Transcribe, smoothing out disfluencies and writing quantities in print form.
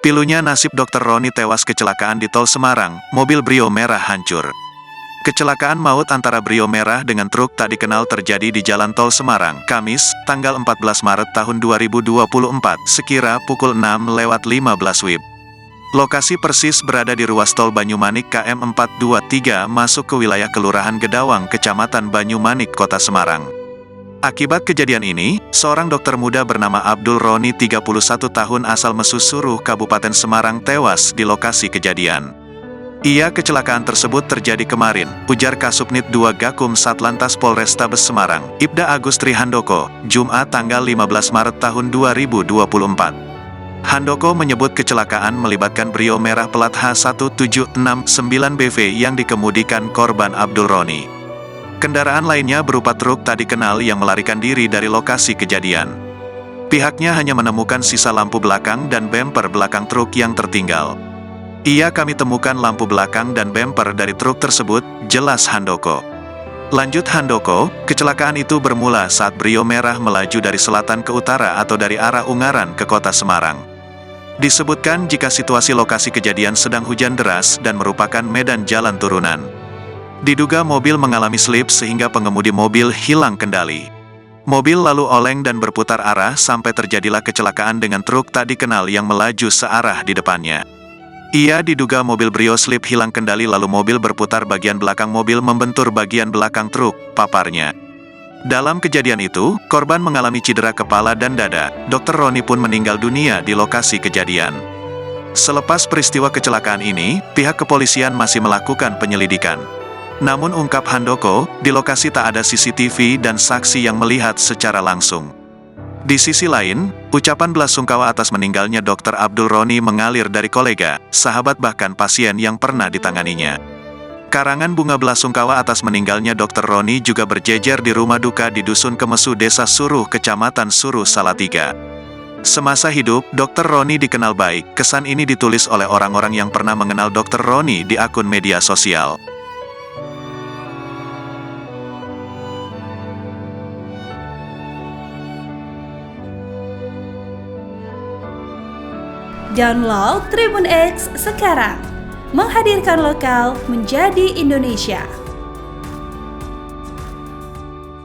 Pilunya nasib Dr. Roni tewas kecelakaan di Tol Semarang, mobil Brio merah hancur. Kecelakaan maut antara Brio merah dengan truk tak dikenal terjadi di Jalan Tol Semarang, Kamis, tanggal 14 Maret tahun 2024, sekira pukul 6:15 WIB. Lokasi persis berada di ruas tol Banyumanik KM 423 masuk ke wilayah Kelurahan Gedawang, Kecamatan Banyumanik, Kota Semarang. Akibat kejadian ini, seorang dokter muda bernama Abdul Roni 31 tahun asal Mesusuruh, Kabupaten Semarang tewas di lokasi kejadian. Iya, kecelakaan tersebut terjadi kemarin, ujar Kasubnit 2 Gakum Satlantas Polrestabes Semarang, Ibda Agustri Handoko, Jumat tanggal 15 Maret tahun 2024. Handoko menyebut kecelakaan melibatkan Brio merah plat H1769BV yang dikemudikan korban Abdul Roni. Kendaraan lainnya berupa truk tak dikenal yang melarikan diri dari lokasi kejadian. Pihaknya hanya menemukan sisa lampu belakang dan bemper belakang truk yang tertinggal. Iya, kami temukan lampu belakang dan bemper dari truk tersebut, jelas Handoko. Lanjut Handoko, kecelakaan itu bermula saat Brio merah melaju dari selatan ke utara atau dari arah Ungaran ke kota Semarang. Disebutkan jika situasi lokasi kejadian sedang hujan deras dan merupakan medan jalan turunan. Diduga mobil mengalami slip sehingga pengemudi mobil hilang kendali. Mobil lalu oleng dan berputar arah sampai terjadilah kecelakaan dengan truk tak dikenal yang melaju searah di depannya. Ia diduga mobil Brio slip hilang kendali lalu mobil berputar bagian belakang mobil membentur bagian belakang truk, paparnya. Dalam kejadian itu, korban mengalami cedera kepala dan dada. Dr. Roni pun meninggal dunia di lokasi kejadian. Selepas peristiwa kecelakaan ini, pihak kepolisian masih melakukan penyelidikan. Namun ungkap Handoko, di lokasi tak ada CCTV dan saksi yang melihat secara langsung. Di sisi lain, ucapan belasungkawa atas meninggalnya Dr. Abdul Roni mengalir dari kolega, sahabat bahkan pasien yang pernah ditanganinya. Karangan bunga belasungkawa atas meninggalnya Dr. Roni juga berjejer di rumah duka di Dusun Kemesu, Desa Suruh, Kecamatan Suruh, Salatiga. Semasa hidup, Dr. Roni dikenal baik. Kesan ini ditulis oleh orang-orang yang pernah mengenal Dr. Roni di akun media sosial. Download Tribun X sekarang, menghadirkan lokal menjadi Indonesia.